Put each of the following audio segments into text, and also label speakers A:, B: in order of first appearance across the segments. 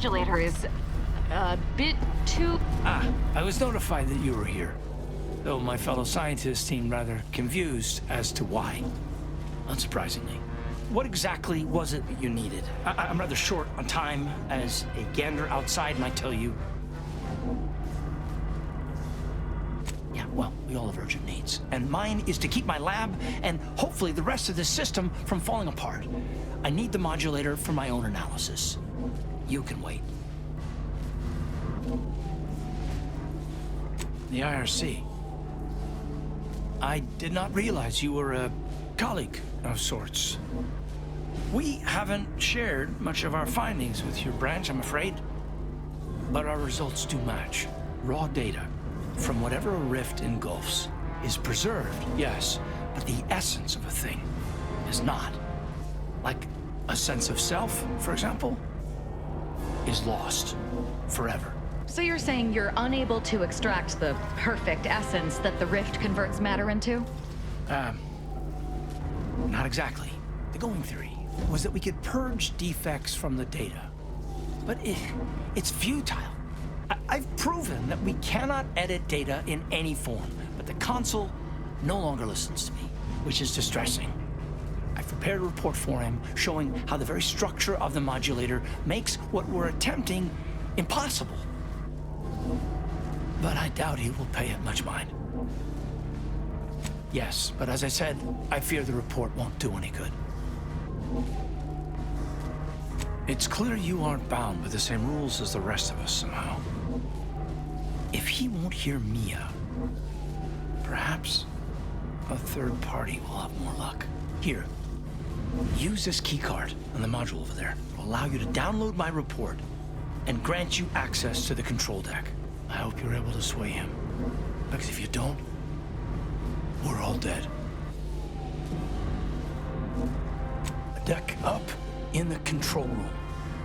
A: modulator is a bit too...
B: I was notified that you were here, though my fellow scientists seemed rather confused as to why, unsurprisingly. What exactly was it that you needed? I'm rather short on time, as a gander outside might tell you. Yeah, well, we all have urgent needs. And mine is to keep my lab, and hopefully the rest of this system, from falling apart. I need the modulator for my own analysis. You can wait. The IRC. I did not realize you were a colleague of sorts. We haven't shared much of our findings with your branch, I'm afraid. But our results do match. Raw data from whatever a rift engulfs is preserved, yes, but the essence of a thing is not. Like a sense of self, for example, is lost forever.
A: So you're saying you're unable to extract the perfect essence that the rift converts matter into?
B: Not exactly. The going theory was that we could purge defects from the data. But it's futile. I've proven that we cannot edit data in any form, but the Consul no longer listens to me, which is distressing. I've prepared a report for him showing how the very structure of the modulator makes what we're attempting impossible. But I doubt he will pay it much mind. Yes, but as I said, I fear the report won't do any good. It's clear you aren't bound by the same rules as the rest of us somehow. If he won't hear me out, perhaps a third party will have more luck. Here, use this keycard on the module over there. It'll allow you to download my report and grant you access to the control deck. I hope you're able to sway him, because if you don't, we're all dead. A deck up in the control room.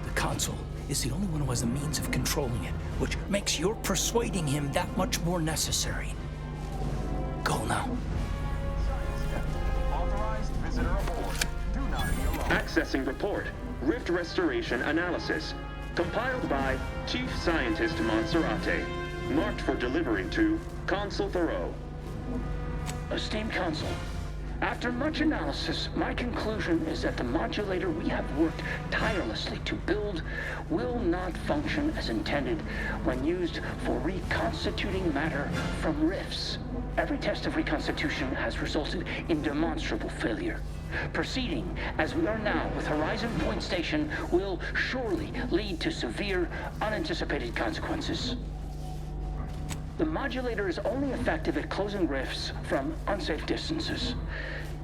B: The Consul is the only one who has the means of controlling it, which makes your persuading him that much more necessary. Go now.
C: Authorized visitor aboard. Do not be alarmed.
D: Accessing report. Rift restoration analysis. Compiled by Chief Scientist Monserrate. Marked for delivery to Consul Thoreau.
E: Esteemed Consul, after much analysis, my conclusion is that the modulator we have worked tirelessly to build will not function as intended when used for reconstituting matter from rifts. Every test of reconstitution has resulted in demonstrable failure. Proceeding as we are now with Horizon Point Station will surely lead to severe, unanticipated consequences. The modulator is only effective at closing rifts from unsafe distances.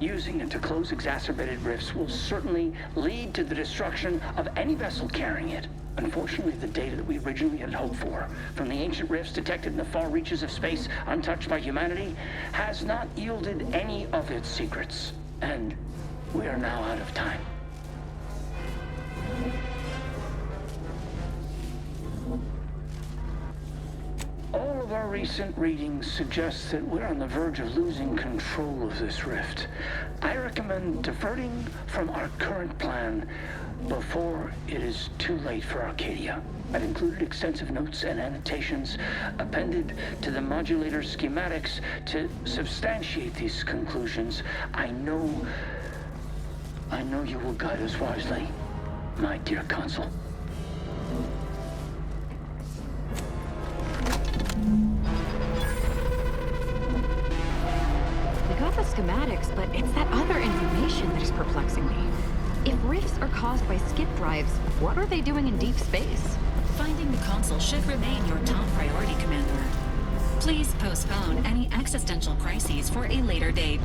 E: Using it to close exacerbated rifts will certainly lead to the destruction of any vessel carrying it. Unfortunately, the data that we originally had hoped for from the ancient rifts detected in the far reaches of space untouched by humanity has not yielded any of its secrets. And we are now out of time. All of our recent readings suggest that we're on the verge of losing control of this rift. I recommend diverting from our current plan before it is too late for Arcadia. I've included extensive notes and annotations appended to the modulator schematics to substantiate these conclusions. I know you will guide us wisely, my dear Consul.
A: We got the schematics, but it's that other information that is perplexing me. If rifts are caused by skip drives, what are they doing in deep space?
F: Finding the Consul should remain your top priority, Commander. Please postpone any existential crises for a later date.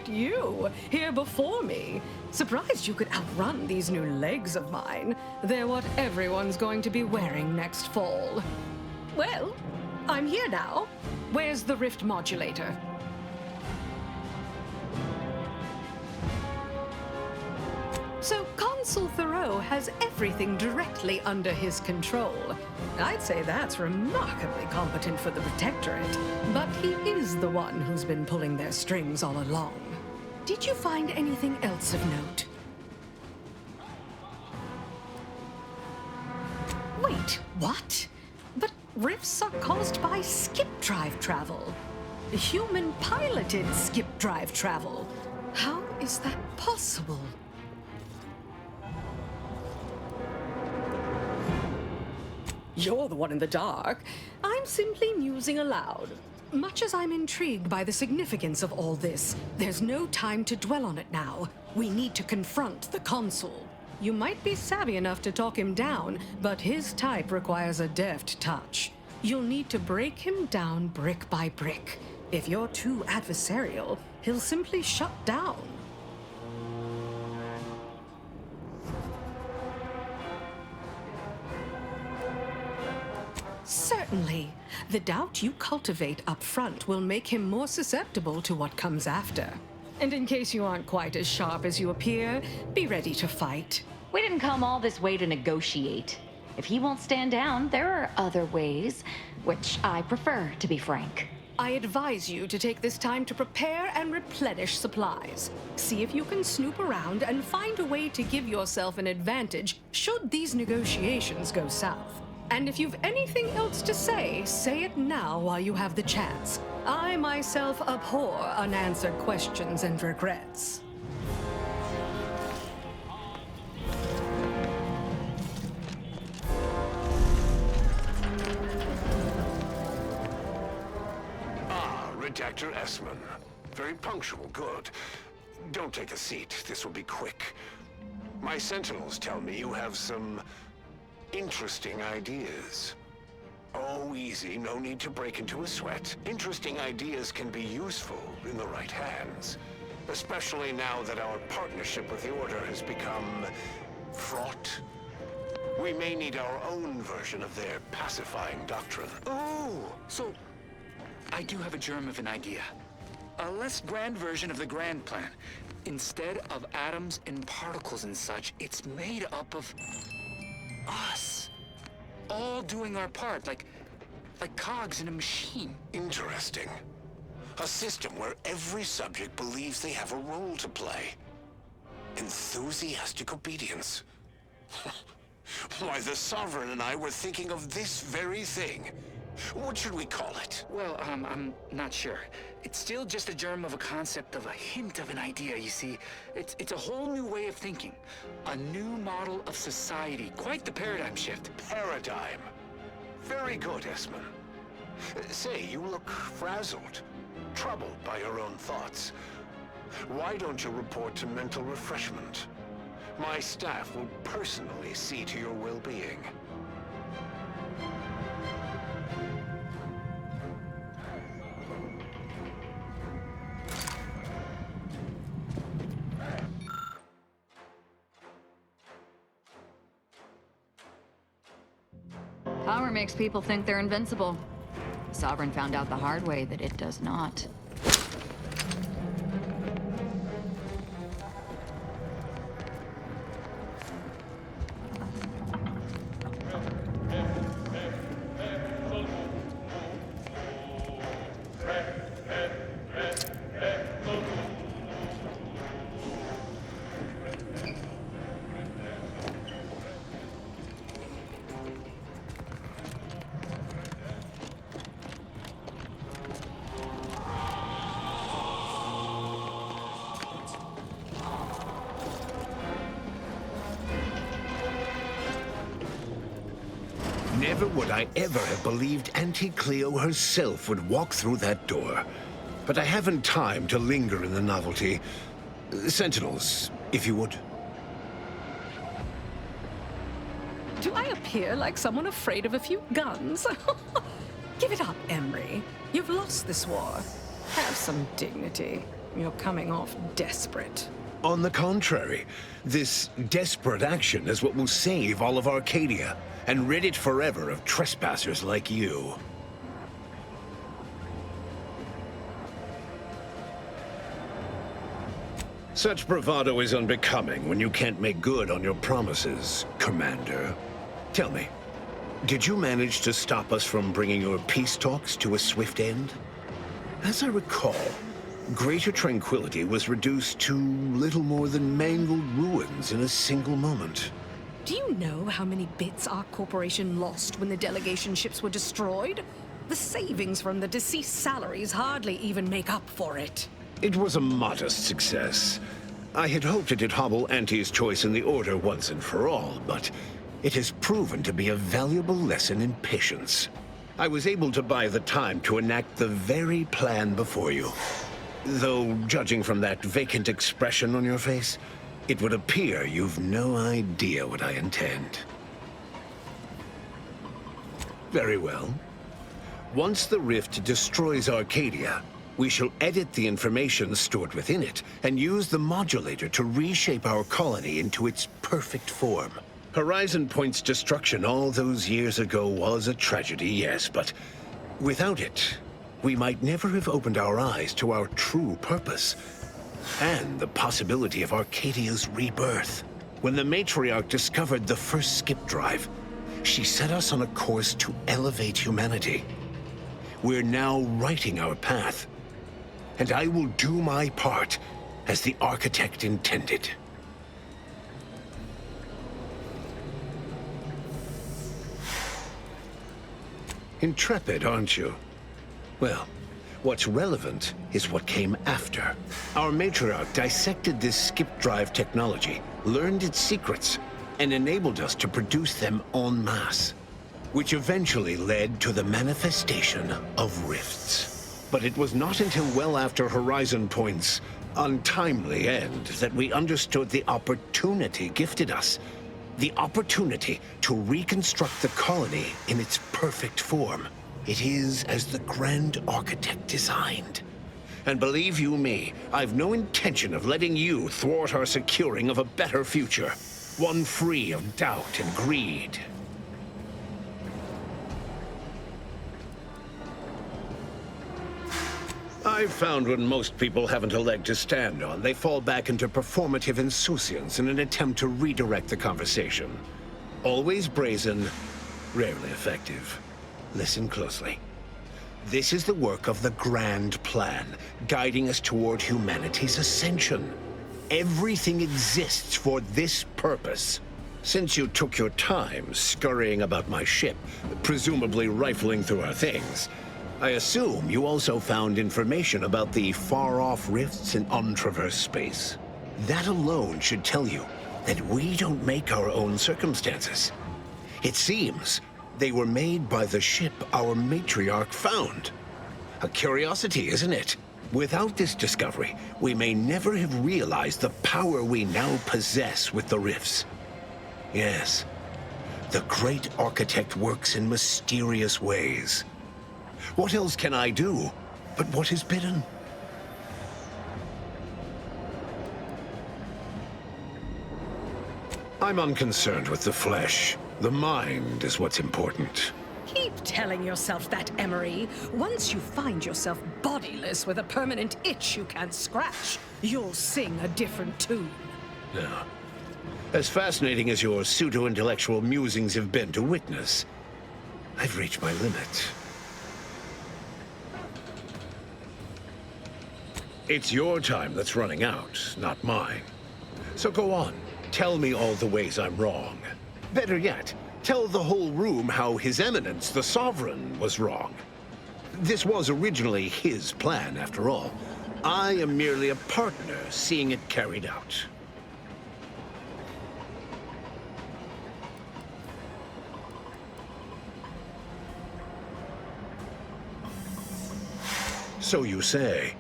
G: you, here before me. Surprised you could outrun these new legs of mine. They're what everyone's going to be wearing next fall. Well, I'm here now. Where's the rift modulator? So Consul Thoreau has everything directly under his control. I'd say that's remarkably competent for the Protectorate, but he is the one who's been pulling their strings all along. Did you find anything else of note? Wait, what? But rifts are caused by skip drive travel. Human-piloted skip drive travel. How is that possible? You're the one in the dark. I'm simply musing aloud. Much as I'm intrigued by the significance of all this, there's no time to dwell on it now. We need to confront the Consul. You might be savvy enough to talk him down, but his type requires a deft touch. You'll need to break him down brick by brick. If you're too adversarial, he'll simply shut down. Certainly. The doubt you cultivate up front will make him more susceptible to what comes after. And in case you aren't quite as sharp as you appear, be ready to fight.
A: We didn't come all this way to negotiate. If he won't stand down, there are other ways, which I prefer, to be frank.
G: I advise you to take this time to prepare and replenish supplies. See if you can snoop around and find a way to give yourself an advantage should these negotiations go south. And if you've anything else to say, say it now while you have the chance. I myself abhor unanswered questions and regrets.
H: Redactor Essman. Very punctual, good. Don't take a seat, this will be quick. My sentinels tell me you have some interesting ideas. Oh, easy, no need to break into a sweat. Interesting ideas can be useful in the right hands. Especially now that our partnership with the Order has become fraught. We may need our own version of their pacifying doctrine.
I: Oh, so I do have a germ of an idea. A less grand version of the grand plan. Instead of atoms and particles and such, it's made up of us. All doing our part, like cogs in a machine.
H: Interesting. A system where every subject believes they have a role to play. Enthusiastic obedience. Why, the Sovereign and I were thinking of this very thing. What should we call it?
I: Well, I'm not sure. It's still just a germ of a concept, of a hint of an idea, you see. It's a whole new way of thinking. A new model of society. Quite the paradigm shift.
H: Paradigm. Very good, Essman. Say, you look frazzled, troubled by your own thoughts. Why don't you report to mental refreshment? My staff will personally see to your well-being.
A: Power makes people think they're invincible. Sovereign found out the hard way that it does not.
J: Never would I ever have believed Auntie Cleo herself would walk through that door. But I haven't time to linger in the novelty. Sentinels, if you would.
G: Do I appear like someone afraid of a few guns? Give it up, Emery. You've lost this war. Have some dignity. You're coming off desperate.
J: On the contrary, this desperate action is what will save all of Arcadia and rid it forever of trespassers like you. Such bravado is unbecoming when you can't make good on your promises, Commander. Tell me, did you manage to stop us from bringing your peace talks to a swift end? As I recall, Greater Tranquility was reduced to little more than mangled ruins in a single moment.
G: Do you know how many bits our corporation lost when the delegation ships were destroyed? The savings from the deceased salaries hardly even make up for it.
J: It was a modest success. I had hoped it'd hobble Auntie's choice in the Order once and for all, but it has proven to be a valuable lesson in patience. I was able to buy the time to enact the very plan before you. Though, judging from that vacant expression on your face, it would appear you've no idea what I intend. Very well. Once the rift destroys Arcadia, we shall edit the information stored within it and use the modulator to reshape our colony into its perfect form. Horizon Point's destruction all those years ago was a tragedy, yes, but without it, we might never have opened our eyes to our true purpose and the possibility of Arcadia's rebirth. When the Matriarch discovered the first skip drive, she set us on a course to elevate humanity. We're now writing our path, and I will do my part as the architect intended. Intrepid, aren't you? Well, what's relevant is what came after. Our matriarch dissected this skip drive technology, learned its secrets, and enabled us to produce them en masse, which eventually led to the manifestation of rifts. But it was not until well after Horizon Point's untimely end that we understood the opportunity gifted us. The opportunity to reconstruct the colony in its perfect form. It is as the Grand Architect designed. And believe you me, I've no intention of letting you thwart our securing of a better future. One free of doubt and greed. I've found when most people haven't a leg to stand on, they fall back into performative insouciance in an attempt to redirect the conversation. Always brazen, rarely effective. Listen closely. This is the work of the Grand Plan, guiding us toward humanity's ascension. Everything exists for this purpose. Since you took your time scurrying about my ship, presumably rifling through our things, I assume you also found information about the far-off rifts in untraversed space. That alone should tell you that we don't make our own circumstances. It seems they were made by the ship our matriarch found. A curiosity, isn't it? Without this discovery, we may never have realized the power we now possess with the rifts. Yes, the Great Architect works in mysterious ways. What else can I do but what is bidden? I'm unconcerned with the flesh. The mind is what's important.
G: Keep telling yourself that, Emery. Once you find yourself bodiless with a permanent itch you can't scratch, you'll sing a different tune.
J: Now, as fascinating as your pseudo-intellectual musings have been to witness, I've reached my limit. It's your time that's running out, not mine. So go on, tell me all the ways I'm wrong. Better yet, tell the whole room how His Eminence, the Sovereign, was wrong. This was originally his plan, after all. I am merely a partner seeing it carried out. So you say.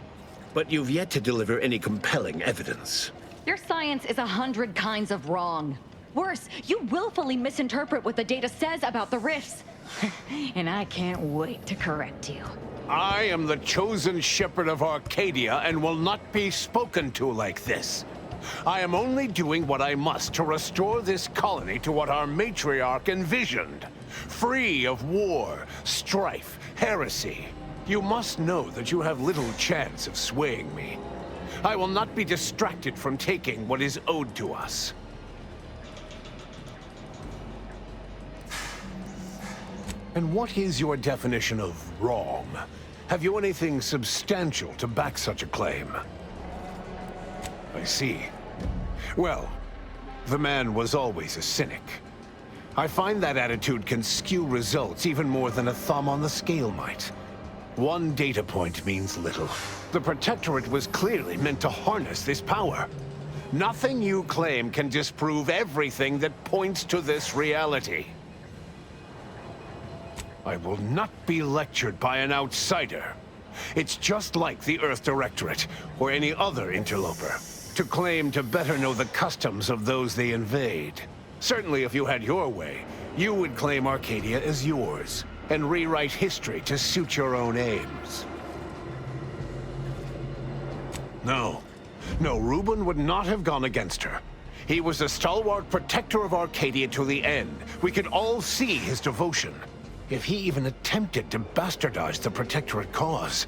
J: But you've yet to deliver any compelling evidence.
A: Your science is 100 kinds of wrong. Worse, you willfully misinterpret what the data says about the rifts. And I can't wait to correct you.
J: I am the chosen shepherd of Arcadia and will not be spoken to like this. I am only doing what I must to restore this colony to what our matriarch envisioned. Free of war, strife, heresy. You must know that you have little chance of swaying me. I will not be distracted from taking what is owed to us. And what is your definition of wrong? Have you anything substantial to back such a claim? I see. Well, the man was always a cynic. I find that attitude can skew results even more than a thumb on the scale might. One data point means little. The Protectorate was clearly meant to harness this power. Nothing you claim can disprove everything that points to this reality. I will not be lectured by an outsider. It's just like the Earth Directorate, or any other interloper, to claim to better know the customs of those they invade. Certainly if you had your way, you would claim Arcadia as yours, and rewrite history to suit your own aims. No, Reuben would not have gone against her. He was a stalwart protector of Arcadia to the end. We could all see his devotion. If he even attempted to bastardize the Protectorate cause,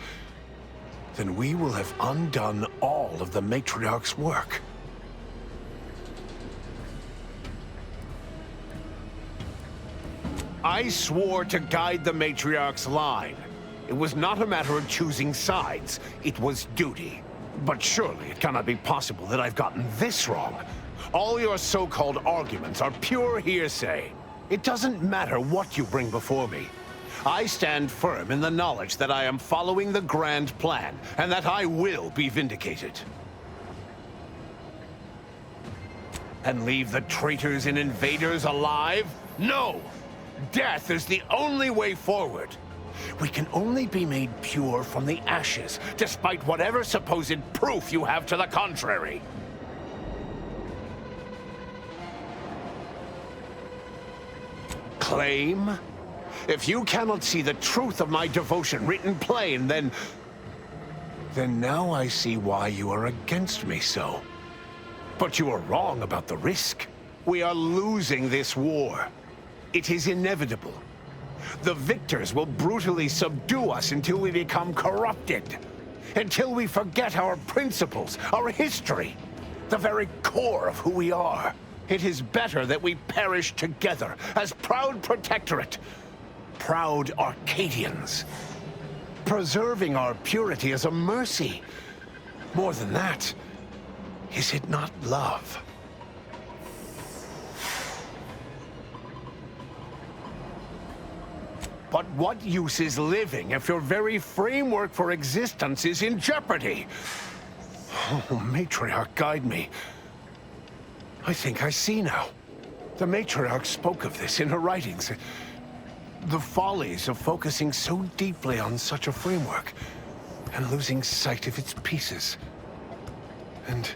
J: then we will have undone all of the Matriarch's work. I swore to guide the Matriarch's line. It was not a matter of choosing sides, it was duty. But surely it cannot be possible that I've gotten this wrong. All your so-called arguments are pure hearsay. It doesn't matter what you bring before me. I stand firm in the knowledge that I am following the grand plan, and that I will be vindicated. And leave the traitors and invaders alive? No! Death is the only way forward. We can only be made pure from the ashes, despite whatever supposed proof you have to the contrary. Claim? If you cannot see the truth of my devotion written plain, then now I see why you are against me so. But you are wrong about the risk. We are losing this war. It is inevitable. The victors will brutally subdue us until we become corrupted. Until we forget our principles, our history, the very core of who we are. It is better that we perish together as proud Protectorate, proud Arcadians. Preserving our purity is a mercy. More than that, is it not love? But what use is living if your very framework for existence is in jeopardy? Oh, Matriarch, guide me. I think I see now. The Matriarch spoke of this in her writings. The follies of focusing so deeply on such a framework, and losing sight of its pieces. And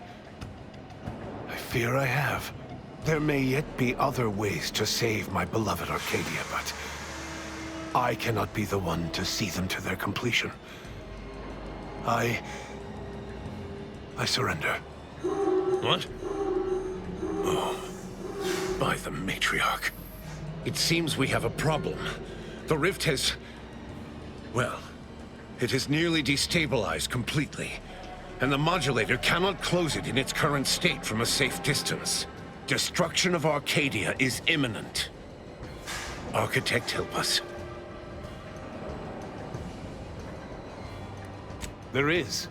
J: I fear I have. There may yet be other ways to save my beloved Arcadia, but I cannot be the one to see them to their completion. I surrender. What? Oh, by the Matriarch. It seems we have a problem. The rift has... well, it has nearly destabilized completely. And the modulator cannot close it in its current state from a safe distance. Destruction of Arcadia is imminent. Architect, help us. There is.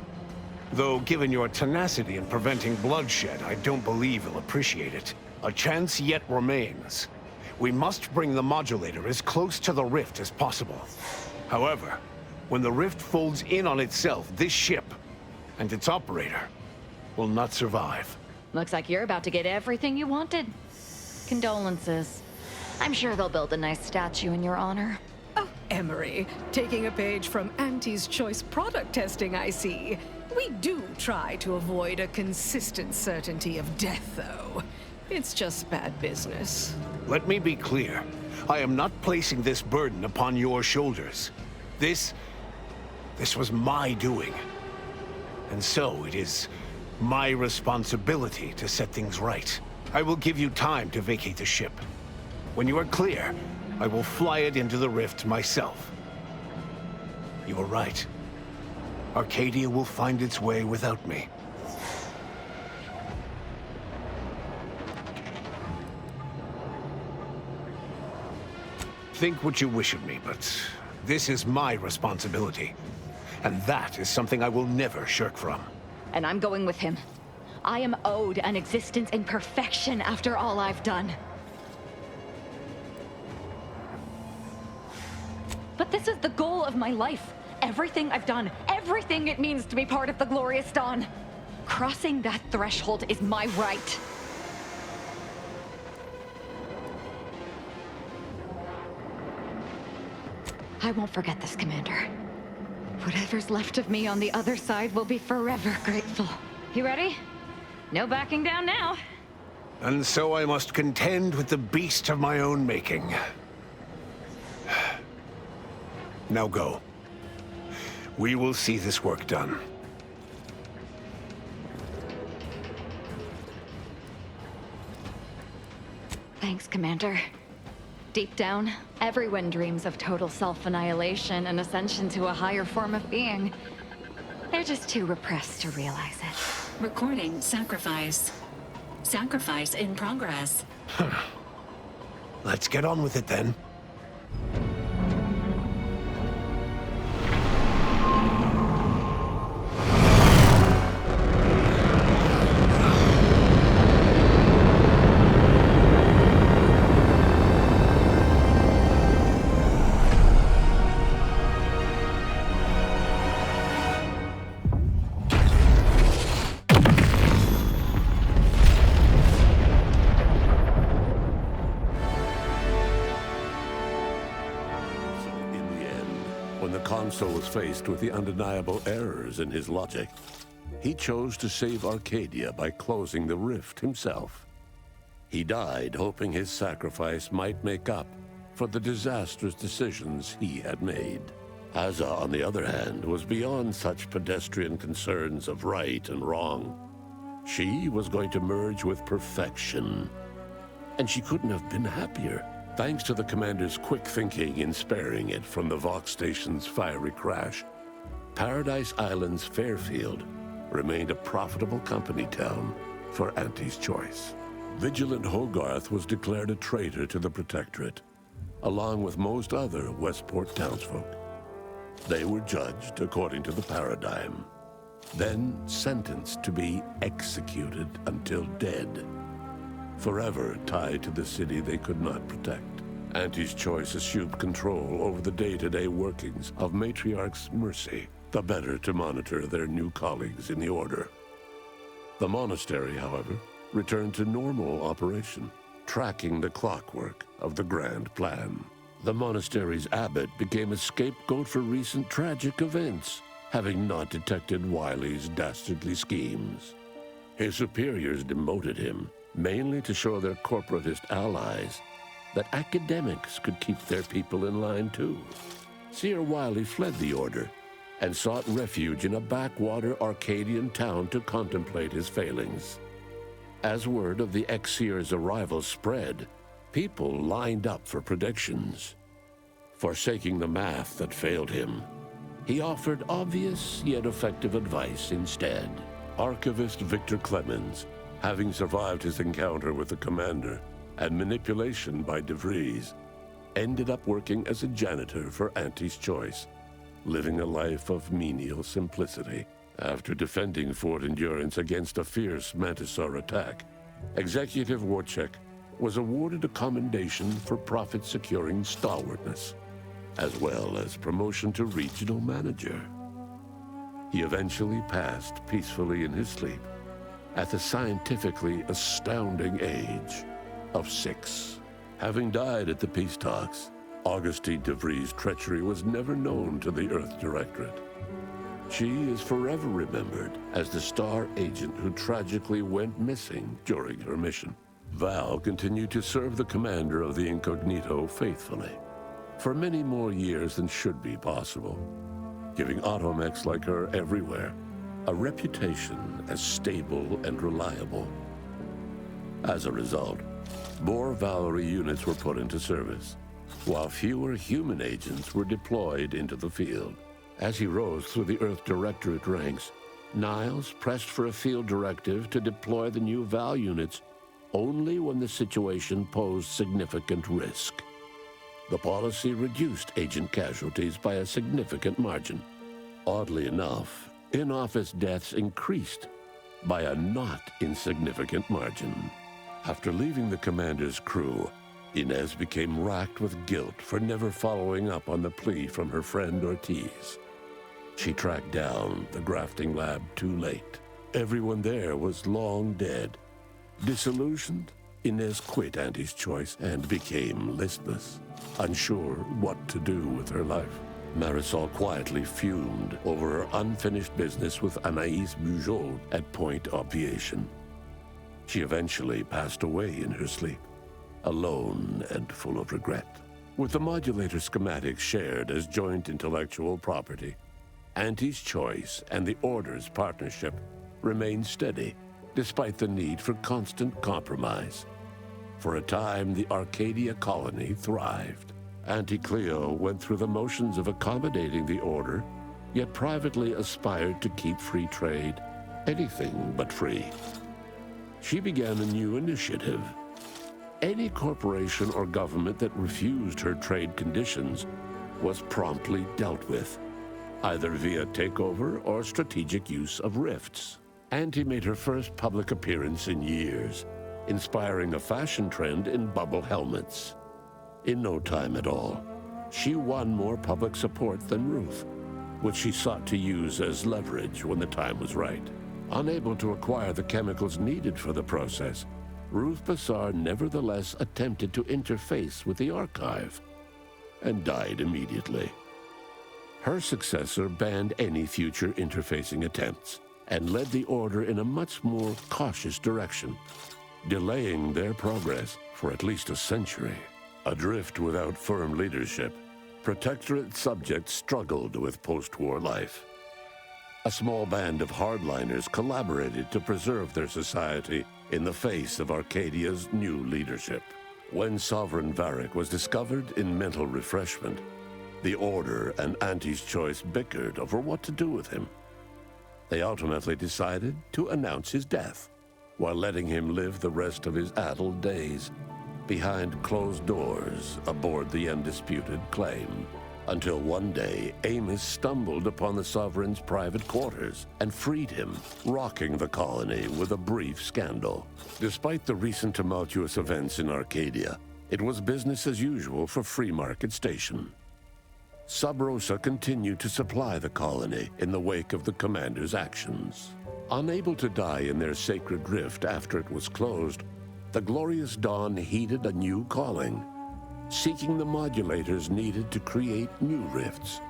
J: Though, given your tenacity in preventing bloodshed, I don't believe you'll appreciate it. A chance yet remains. We must bring the modulator as close to the rift as possible. However, when the rift folds in on itself, this ship and its operator will not survive.
A: Looks like you're about to get everything you wanted. Condolences. I'm sure they'll build a nice statue in your honor.
G: Oh, Emery, taking a page from Auntie's choice product testing, I see. We do try to avoid a consistent certainty of death, though. It's just bad business.
J: Let me be clear. I am not placing this burden upon your shoulders. This This was my doing. And so it is my responsibility to set things right. I will give you time to vacate the ship. When you are clear, I will fly it into the rift myself. You are right. Arcadia will find its way without me. Think what you wish of me, but this is my responsibility. And that is something I will never shirk from.
A: And I'm going with him. I am owed an existence in perfection after all I've done. But this is the goal of my life. Everything I've done, everything it means to be part of the Glorious Dawn. Crossing that threshold is my right. I won't forget this, Commander. Whatever's left of me on the other side will be forever grateful. You ready? No backing down now.
J: And so I must contend with the beast of my own making. Now go. We will see this work done.
A: Thanks, Commander. Deep down, everyone dreams of total self-annihilation and ascension to a higher form of being. They're just too repressed to realize it.
F: Recording sacrifice. Sacrifice in progress.
J: Let's get on with it then.
K: Consul was faced with the undeniable errors in his logic. He chose to save Arcadia by closing the rift himself. He died hoping his sacrifice might make up for the disastrous decisions he had made. Hazza, on the other hand, was beyond such pedestrian concerns of right and wrong. She was going to merge with perfection, and she couldn't have been happier. Thanks to the Commander's quick thinking in sparing it from the Vox Station's fiery crash, Paradise Island's Fairfield remained a profitable company town for Auntie's Choice. Vigilant Hogarth was declared a traitor to the Protectorate, along with most other Westport townsfolk. They were judged according to the paradigm, then sentenced to be executed until dead, forever tied to the city they could not protect. Auntie's Choice assumed control over the day-to-day workings of Matriarch's Mercy, the better to monitor their new colleagues in the Order. The monastery, however, returned to normal operation, tracking the clockwork of the grand plan. The monastery's abbot became a scapegoat for recent tragic events, having not detected Wiley's dastardly schemes. His superiors demoted him, mainly to show their corporatist allies that academics could keep their people in line too. Seer Wiley fled the Order and sought refuge in a backwater Arcadian town to contemplate his failings. As word of the ex-seer's arrival spread, people lined up for predictions. Forsaking the math that failed him, he offered obvious yet effective advice instead. Archivist Victor Clemens, having survived his encounter with the Commander and manipulation by De Vries, ended up working as a janitor for Auntie's Choice, living a life of menial simplicity. After defending Fort Endurance against a fierce Mantisaur attack, Executive Warchek was awarded a commendation for profit-securing stalwartness, as well as promotion to regional manager. He eventually passed peacefully in his sleep at the scientifically astounding age of 6. Having died at the peace talks, Augustine De Vries' treachery was never known to the Earth Directorate. She is forever remembered as the star agent who tragically went missing during her mission. Val continued to serve the commander of the Incognito faithfully, for many more years than should be possible. giving automechs like her everywhere a reputation as stable and reliable. As a result, more Valerie units were put into service, while fewer human agents were deployed into the field. As he rose through the Earth Directorate ranks, Niles pressed for a field directive to deploy the new Val units only when the situation posed significant risk. The policy reduced agent casualties by a significant margin. Oddly enough, in-office deaths increased by a not insignificant margin. After leaving the commander's crew, Inez became racked with guilt for never following up on the plea from her friend Ortiz. She tracked down the grafting lab too late. Everyone there was long dead. Disillusioned, Inez quit Auntie's Choice and became listless, unsure what to do with her life. Marisol quietly fumed over her unfinished business with Anaïs Bujold at Point Obviation. She eventually passed away in her sleep, alone and full of regret. With the modulator schematics shared as joint intellectual property, Auntie's Choice and the Order's partnership remained steady, despite the need for constant compromise. For a time, the Arcadia colony thrived. Auntie Cleo went through the motions of accommodating the Order, yet privately aspired to keep free trade anything but free. She began a new initiative. Any corporation or government that refused her trade conditions was promptly dealt with, either via takeover or strategic use of rifts. Auntie made her first public appearance in years, inspiring a fashion trend in bubble helmets. In no time at all, she won more public support than Ruth, which she sought to use as leverage when the time was right. Unable to acquire the chemicals needed for the process, Ruth Bassar nevertheless attempted to interface with the archive and died immediately. Her successor banned any future interfacing attempts and led the Order in a much more cautious direction, delaying their progress for at least a century. Adrift without firm leadership, Protectorate subjects struggled with post-war life. A small band of hardliners collaborated to preserve their society in the face of Arcadia's new leadership. When Sovereign Varric was discovered in mental refreshment, the Order and Auntie's Choice bickered over what to do with him. They ultimately decided to announce his death, while letting him live the rest of his addled days behind closed doors aboard the undisputed claim. Until one day, Amos stumbled upon the Sovereign's private quarters and freed him, rocking the colony with a brief scandal. Despite the recent tumultuous events in Arcadia, it was business as usual for Free Market Station. Sub Rosa continued to supply the colony in the wake of the commander's actions. Unable to die in their sacred rift after it was closed, the Glorious Dawn heeded a new calling, seeking the modulators needed to create new rifts,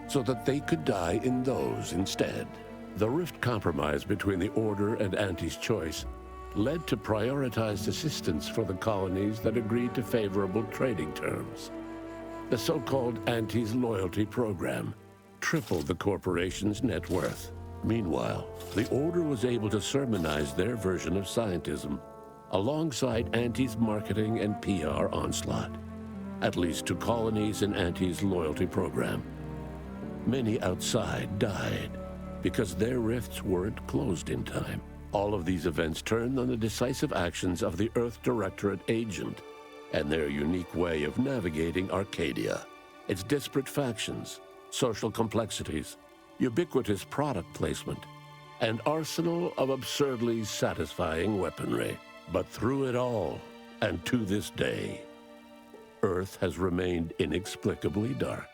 K: so that they could die in those instead. The rift compromise between the Order and Auntie's Choice led to prioritized assistance for the colonies that agreed to favorable trading terms. The so-called Auntie's Loyalty Program tripled the corporation's net worth. Meanwhile, the Order was able to sermonize their version of scientism alongside Auntie's marketing and PR onslaught, at least to colonies in Auntie's loyalty program. Many outside died because their rifts weren't closed in time. All of these events turned on the decisive actions of the Earth Directorate agent and their unique way of navigating Arcadia, its disparate factions, social complexities, ubiquitous product placement, and arsenal of absurdly satisfying weaponry. But through it all, and to this day, Earth has remained inexplicably dark.